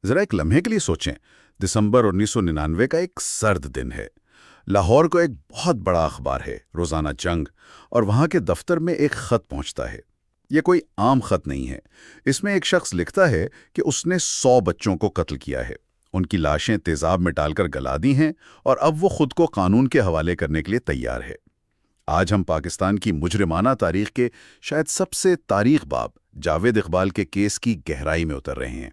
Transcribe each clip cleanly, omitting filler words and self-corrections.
ذرا ایک لمحے کے لیے سوچیں، دسمبر 1999 کا ایک سرد دن ہے۔ لاہور کو ایک بہت بڑا اخبار ہے، روزانہ جنگ، اور وہاں کے دفتر میں ایک خط پہنچتا ہے۔ یہ کوئی عام خط نہیں ہے، اس میں ایک شخص لکھتا ہے کہ اس نے 100 بچوں کو قتل کیا ہے، ان کی لاشیں تیزاب میں ڈال کر گلا دی ہیں، اور اب وہ خود کو قانون کے حوالے کرنے کے لیے تیار ہے۔ آج ہم پاکستان کی مجرمانہ تاریخ کے شاید سب سے تاریخ باب جاوید اقبال کے کیس کی گہرائی میں اتر رہے ہیں۔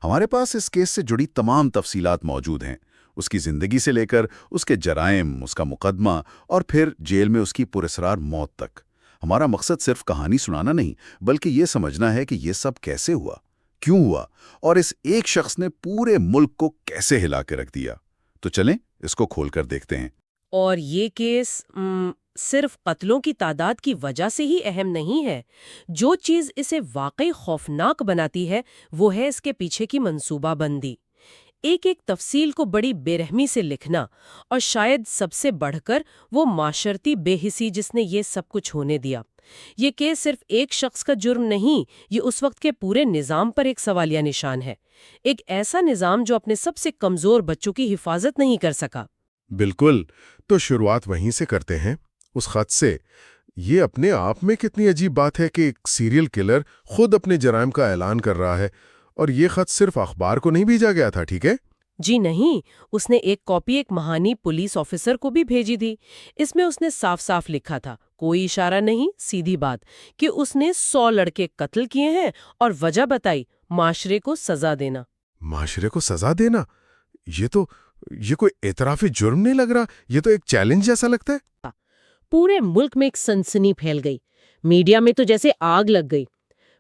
ہمارے پاس اس کیس سے جڑی تمام تفصیلات موجود ہیں، اس کی زندگی سے لے کر اس کے جرائم، اس کا مقدمہ، اور پھر جیل میں اس کی پراسرار موت تک۔ ہمارا مقصد صرف کہانی سنانا نہیں، بلکہ یہ سمجھنا ہے کہ یہ سب کیسے ہوا، کیوں ہوا، اور اس ایک شخص نے پورے ملک کو کیسے ہلا کے رکھ دیا۔ تو چلیں اس کو کھول کر دیکھتے ہیں۔ اور یہ کیس صرف قتلوں کی تعداد کی وجہ سے ہی اہم نہیں ہے۔ جو چیز اسے واقعی خوفناک بناتی ہے وہ ہے اس کے پیچھے کی منصوبہ بندی۔ ایک ایک تفصیل کو بڑی بے رحمی سے لکھنا، اور شاید سب سے بڑھ کر وہ معاشرتی بے حسی جس نے یہ سب کچھ ہونے دیا۔ یہ کیس صرف ایک شخص کا جرم نہیں، یہ اس وقت کے پورے نظام پر ایک سوالیہ نشان ہے۔ ایک ایسا نظام جو اپنے سب سے کمزور بچوں کی حفاظت نہیں کر سکا۔ بالکل، تو شروعات وہیں سے کرتے ہیں، اس خط سے۔ یہ اپنے آپ میں کتنی عجیب بات ہے کہ ایک سیریل کلر خود اپنے جرائم کا اعلان کر رہا ہے، اور یہ خط صرف اخبار کو نہیں بھیجا گیا تھا، ٹھیک ہے؟ جی نہیں، اس نے ایک کاپی ایک مہانی پولیس آفیسر کو بھی بھیجی تھی۔ اس میں اس نے صاف صاف لکھا تھا، کوئی اشارہ نہیں، سیدھی بات، کہ اس نے 100 لڑکے قتل کیے ہیں، اور وجہ بتائی، معاشرے کو سزا دینا۔ معاشرے کو سزا دینا؟ یہ کوئی اعترافی جرم نہیں لگ رہا، یہ تو ایک چیلنج جیسا لگتا ہے۔ پورے ملک میں ایک سنسنی پھیل گئی، میڈیا میں تو جیسے آگ لگ گئی۔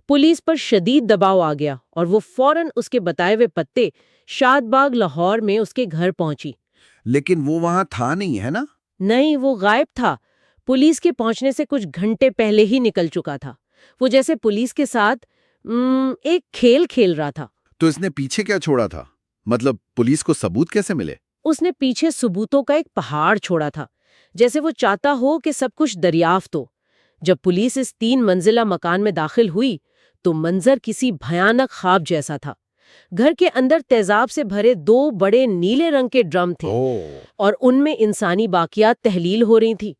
پولیس پر شدید دباؤ آ گیا، اور وہ فوراً اس کے بتائے ہوئے پتے شاد باغ لاہور میں اس کے گھر پہنچی۔ لیکن وہ وہاں تھا نہیں، ہے نا؟ نہیں، وہ غائب تھا۔ پولیس کے پہنچنے سے کچھ گھنٹے پہلے ہی نکل چکا تھا۔ وہ جیسے پولیس کے ساتھ ایک کھیل کھیل رہا تھا۔ تو اس نے پیچھے کیا چھوڑا تھا؟ مطلب پولیس کو ثبوت کیسے ملے؟ اس نے پیچھے ثبوتوں کا ایک پہاڑ چھوڑا تھا، جیسے وہ چاہتا ہو کہ سب کچھ دریافت ہو۔ جب پولیس اس 3 منزلہ مکان میں داخل ہوئی تو منظر کسی بھیانک خواب جیسا تھا۔ گھر کے اندر تیزاب سے بھرے 2 بڑے نیلے رنگ کے ڈرم تھے، اور ان میں انسانی باقیات تحلیل ہو رہی تھی۔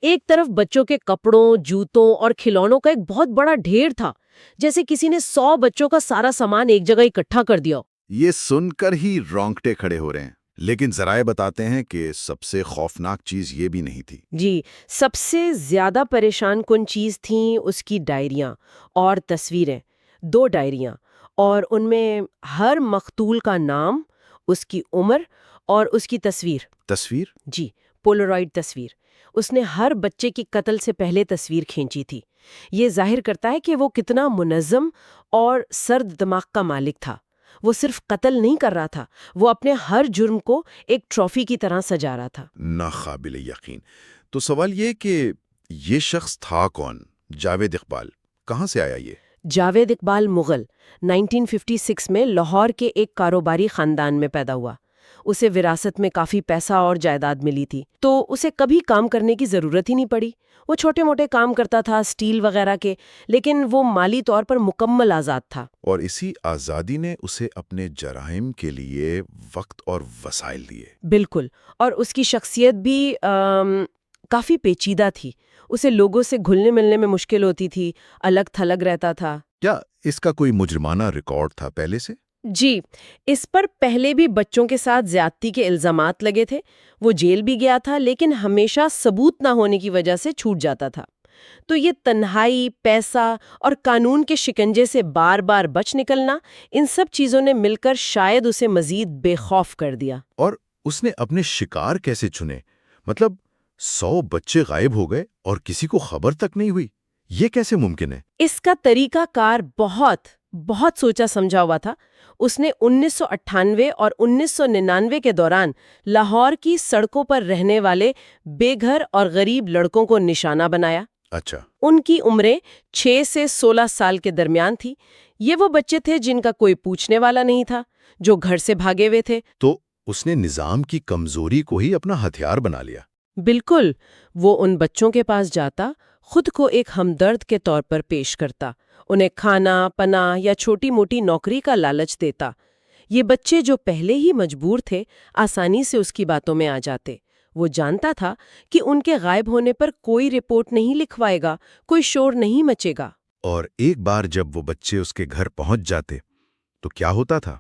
ایک طرف بچوں کے کپڑوں، جوتوں اور کھلونوں کا ایک بہت بڑا ڈھیر تھا، جیسے کسی نے 100 بچوں کا سارا سامان ایک جگہ اکٹھا کر دیا۔ یہ سن کر ہی رونگٹے کھڑے ہو رہے ہیں، لیکن ذرائع بتاتے ہیں کہ سب سے خوفناک چیز یہ بھی نہیں تھی۔ جی، سب سے زیادہ پریشان کن چیز تھیں اس کی ڈائریاں اور تصویریں۔ 2 ڈائریاں، اور ان میں ہر مقتول کا نام، اس کی عمر اور اس کی تصویر۔ تصویر؟ جی، پولرائڈ تصویر۔ اس نے ہر بچے کی قتل سے پہلے تصویر کھینچی تھی۔ یہ ظاہر کرتا ہے کہ وہ کتنا منظم اور سرد دماغ کا مالک تھا۔ وہ صرف قتل نہیں کر رہا تھا، وہ اپنے ہر جرم کو ایک ٹرافی کی طرح سجا رہا تھا۔ ناقابل یقین۔ تو سوال یہ کہ یہ شخص تھا کون؟ جاوید اقبال کہاں سے آیا؟ یہ جاوید اقبال مغل 1956 میں لاہور کے ایک کاروباری خاندان میں پیدا ہوا۔ اسے وراثت میں کافی پیسہ اور جائیداد ملی تھی، تو اسے کبھی کام کرنے کی ضرورت ہی نہیں پڑی۔ وہ چھوٹے موٹے کام کرتا تھا، سٹیل وغیرہ کے، لیکن وہ مالی طور پر مکمل آزاد تھا۔ اور اسی آزادی نے اسے اپنے جرائم کے لیے وقت اور وسائل دیے۔ بالکل، اور اس کی شخصیت بھی کافی پیچیدہ تھی۔ اسے لوگوں سے گھلنے ملنے میں مشکل ہوتی تھی، الگ تھلگ رہتا تھا۔ کیا اس کا کوئی مجرمانہ ریکارڈ تھا پہلے سے؟ جی، اس پر پہلے بھی بچوں کے ساتھ زیادتی کے الزامات لگے تھے۔ وہ جیل بھی گیا تھا، لیکن ہمیشہ ثبوت نہ ہونے کی وجہ سے چھوٹ جاتا تھا۔ تو یہ تنہائی، پیسہ اور قانون کے شکنجے سے بار بار بچ نکلنا، ان سب چیزوں نے مل کر شاید اسے مزید بے خوف کر دیا۔ اور اس نے اپنے شکار کیسے چنے؟ مطلب 100 بچے غائب ہو گئے اور کسی کو خبر تک نہیں ہوئی، یہ کیسے ممکن ہے؟ اس کا طریقہ کار بہت سوچا سمجھا ہوا تھا۔ اس نے 1998 اور 1999 کے دوران لاہور کی سڑکوں پر رہنے والے بے گھر اور غریب لڑکوں کو نشانہ بنایا۔ اچھا۔ ان کی عمریں 6 سے 16 سال کے درمیان تھی۔ یہ وہ بچے تھے جن کا کوئی پوچھنے والا نہیں تھا، جو گھر سے بھاگے ہوئے تھے۔ تو اس نے نظام کی کمزوری کو ہی اپنا ہتھیار بنا لیا۔ بالکل، وہ ان بچوں کے پاس جاتا، خود کو ایک ہمدرد کے طور پر پیش کرتا، انہیں کھانا، پناہ یا چھوٹی موٹی نوکری کا لالچ دیتا۔ یہ بچے جو پہلے ہی مجبور تھے آسانی سے اس کی باتوں میں آ جاتے۔ وہ جانتا تھا کہ ان کے غائب ہونے پر کوئی رپورٹ نہیں لکھوائے گا، کوئی شور نہیں مچے گا۔ اور ایک بار جب وہ بچے اس کے گھر پہنچ جاتے تو کیا ہوتا تھا؟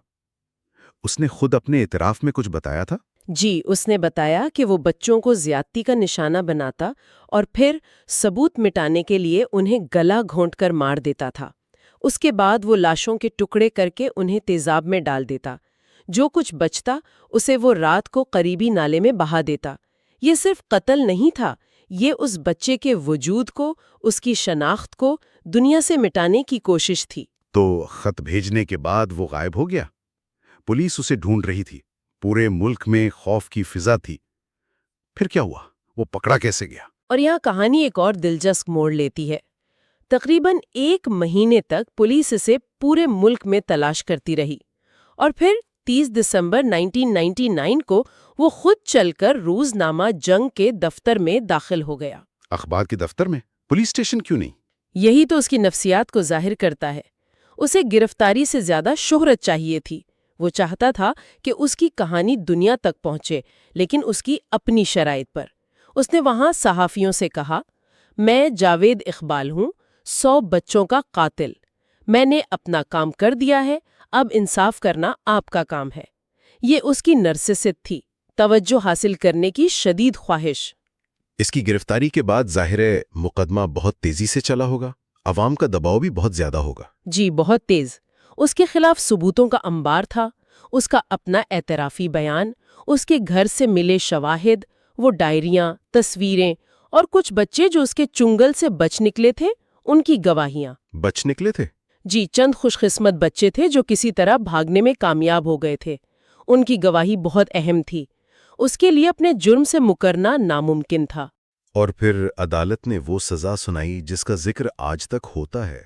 اس نے خود اپنے اعتراف میں کچھ بتایا تھا؟ جی، اس نے بتایا کہ وہ بچوں کو زیادتی کا نشانہ بناتا اور پھر ثبوت مٹانے کے لیے انہیں گلا گھونٹ کر مار دیتا تھا۔ اس کے بعد وہ لاشوں کے ٹکڑے کر کے انہیں تیزاب میں ڈال دیتا۔ جو کچھ بچتا اسے وہ رات کو قریبی نالے میں بہا دیتا۔ یہ صرف قتل نہیں تھا، یہ اس بچے کے وجود کو، اس کی شناخت کو دنیا سے مٹانے کی کوشش تھی۔ تو خط بھیجنے کے بعد وہ غائب ہو گیا۔ پولیس اسے ڈھونڈ رہی تھی، پورے ملک میں خوف کی فضا تھی۔ پھر کیا ہوا؟ وہ پکڑا کیسے گیا؟ اور یہاں کہانی ایک اور دلچسپ موڑ لیتی ہے۔ تقریباً 1 مہینے تک پولیس اسے پورے ملک میں تلاش کرتی رہی، اور پھر 30 دسمبر 1999 کو وہ خود چل کر روزنامہ جنگ کے دفتر میں داخل ہو گیا۔ اخبار کے دفتر میں؟ پولیس اسٹیشن کیوں نہیں؟ یہی تو اس کی نفسیات کو ظاہر کرتا ہے۔ اسے گرفتاری سے زیادہ شہرت چاہیے تھی۔ وہ چاہتا تھا کہ اس کی کہانی دنیا تک پہنچے، لیکن اس کی اپنی شرائط پر۔ اس نے وہاں صحافیوں سے کہا، میں جاوید اقبال ہوں، 100 بچوں کا قاتل۔ میں نے اپنا کام کر دیا ہے، اب انصاف کرنا آپ کا کام ہے۔ یہ اس کی نرسست تھی، توجہ حاصل کرنے کی شدید خواہش۔ اس کی گرفتاری کے بعد ظاہر ہے مقدمہ بہت تیزی سے چلا ہوگا، عوام کا دباؤ بھی بہت زیادہ ہوگا۔ جی، بہت تیز۔ اس کے خلاف ثبوتوں کا انبار تھا، اس کا اپنا اعترافی بیان، اس کے گھر سے ملے شواہد، وہ ڈائریاں، تصویریں، اور کچھ بچے جو اس کے چنگل سے بچ نکلے تھے، ان کی گواہیاں۔ بچ نکلے تھے؟ جی، چند خوش قسمت بچے تھے جو کسی طرح بھاگنے میں کامیاب ہو گئے تھے۔ ان کی گواہی بہت اہم تھی۔ اس کے لیے اپنے جرم سے مکرنا ناممکن تھا۔ اور پھر عدالت نے وہ سزا سنائی جس کا ذکر آج تک ہوتا ہے۔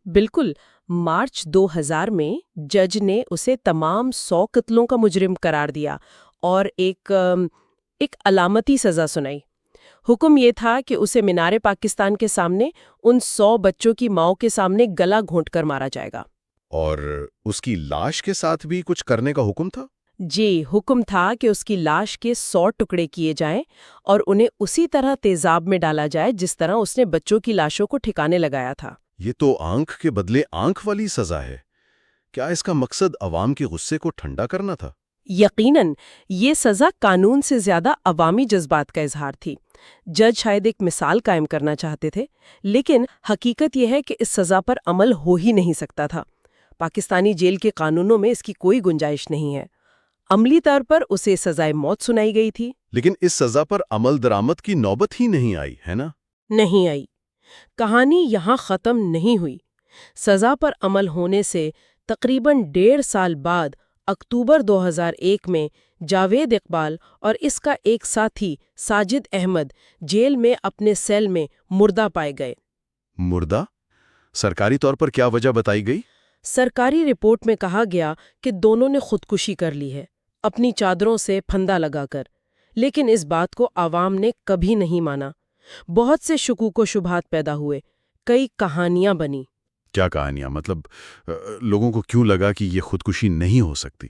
بالکل، مارچ 2000 میں جج نے اسے تمام 100 قتلوں کا مجرم قرار دیا اور ایک علامتی سزا سنائی۔ حکم یہ تھا کہ اسے مینار پاکستان کے سامنے ان 100 بچوں کی ماؤں کے سامنے گلا گھونٹ کر مارا جائے گا۔ اور اس کی لاش کے ساتھ بھی کچھ کرنے کا حکم تھا؟ جی، حکم تھا کہ اس کی لاش کے 100 ٹکڑے کیے جائیں اور انہیں اسی طرح تیزاب میں ڈالا جائے جس طرح اس نے بچوں کی لاشوں کو ٹھکانے لگایا تھا۔ یہ تو آنکھ کے بدلے آنکھ والی سزا ہے۔ کیا اس کا مقصد عوام کے غصے کو ٹھنڈا کرنا تھا؟ یقیناً، یہ سزا قانون سے زیادہ عوامی جذبات کا اظہار تھی۔ جج شاید ایک مثال قائم کرنا چاہتے تھے، لیکن حقیقت یہ ہے کہ اس سزا پر عمل ہو ہی نہیں سکتا تھا۔ پاکستانی جیل کے قانونوں میں اس کی کوئی گنجائش نہیں ہے۔ عملی طور پر اسے سزائے موت سنائی گئی تھی۔ لیکن اس سزا پر عمل درآمد کی نوبت ہی نہیں آئی، ہے نا؟ نہیں آئی۔ کہانی یہاں ختم نہیں ہوئی۔ سزا پر عمل ہونے سے تقریباً 1.5 سال بعد اکتوبر 2001 میں جاوید اقبال اور اس کا ایک ساتھی ساجد احمد جیل میں اپنے سیل میں مردہ پائے گئے۔ مردہ؟ سرکاری طور پر کیا وجہ بتائی گئی؟ سرکاری رپورٹ میں کہا گیا کہ دونوں نے خودکشی کر لی ہے، اپنی چادروں سے پھندا لگا کر، لیکن اس بات کو عوام نے کبھی نہیں مانا۔ بہت سے شکوک و شبہات پیدا ہوئے، کئی کہانیاں بنی۔ کیا کہانیاں؟ مطلب لوگوں کو کیوں لگا کہ یہ خودکشی نہیں ہو سکتی؟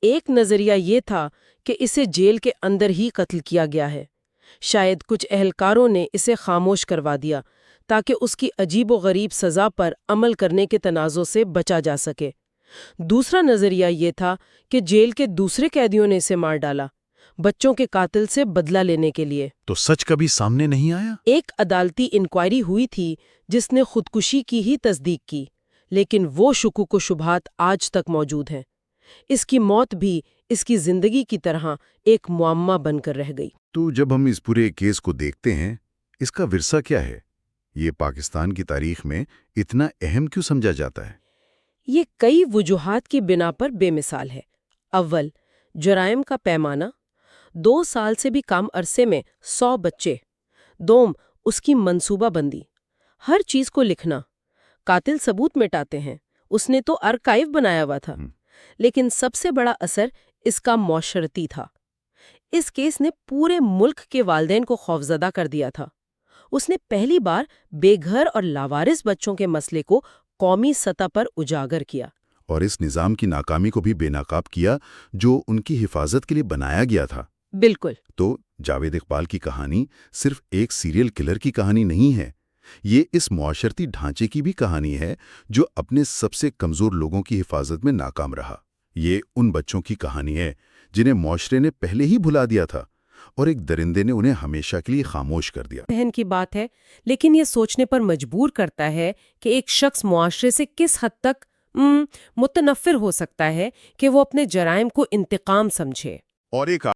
ایک نظریہ یہ تھا کہ اسے جیل کے اندر ہی قتل کیا گیا ہے۔ شاید کچھ اہلکاروں نے اسے خاموش کروا دیا تاکہ اس کی عجیب و غریب سزا پر عمل کرنے کے تنازع سے بچا جا سکے۔ دوسرا نظریہ یہ تھا کہ جیل کے دوسرے قیدیوں نے اسے مار ڈالا، بچوں کے قاتل سے بدلہ لینے کے لیے۔ تو سچ کبھی سامنے نہیں آیا؟ ایک عدالتی انکوائری ہوئی تھی جس نے خودکشی کی ہی تصدیق کی، لیکن وہ شکوک و شبہات آج تک موجود ہیں۔ اس کی موت بھی اس کی زندگی کی طرح ایک معمہ بن کر رہ گئی۔ تو جب ہم اس پورے کیس کو دیکھتے ہیں، اس کا ورثہ کیا ہے؟ یہ پاکستان کی تاریخ میں اتنا اہم کیوں سمجھا جاتا ہے؟ یہ کئی وجوہات کی بنا پر بے مثال ہے۔ اول، جرائم کا پیمانہ، 2 سال سے بھی کم عرصے میں 100 بچے۔ دوم، اس کی منصوبہ بندی، ہر چیز کو لکھنا۔ قاتل ثبوت مٹاتے ہیں، اس نے تو آرکائیو بنایا ہوا تھا۔ لیکن سب سے بڑا اثر اس کا معاشرتی تھا۔ اس کیس نے پورے ملک کے والدین کو خوفزدہ کر دیا تھا۔ اس نے پہلی بار بے گھر اور لاوارث بچوں کے مسئلے کو قومی سطح پر اجاگر کیا۔ اور اس نظام کی ناکامی کو بھی بے نقاب کیا جو ان کی حفاظت کے لیے بنایا گیا تھا۔ بالکل۔ تو جاوید اقبال کی کہانی صرف ایک سیریل کلر کی کہانی نہیں ہے، یہ اس معاشرتی ڈھانچے کی بھی کہانی ہے جو اپنے سب سے کمزور لوگوں کی حفاظت میں ناکام رہا۔ یہ ان بچوں کی کہانی ہے جنہیں معاشرے نے پہلے ہی بھلا دیا تھا اور ایک درندے نے انہیں ہمیشہ کے لیے خاموش کر دیا۔ ذہن کی بات ہے، لیکن یہ سوچنے پر مجبور کرتا ہے کہ ایک شخص معاشرے سے کس حد تک متنفر ہو سکتا ہے کہ وہ اپنے جرائم کو انتقام سمجھے۔ اور ایک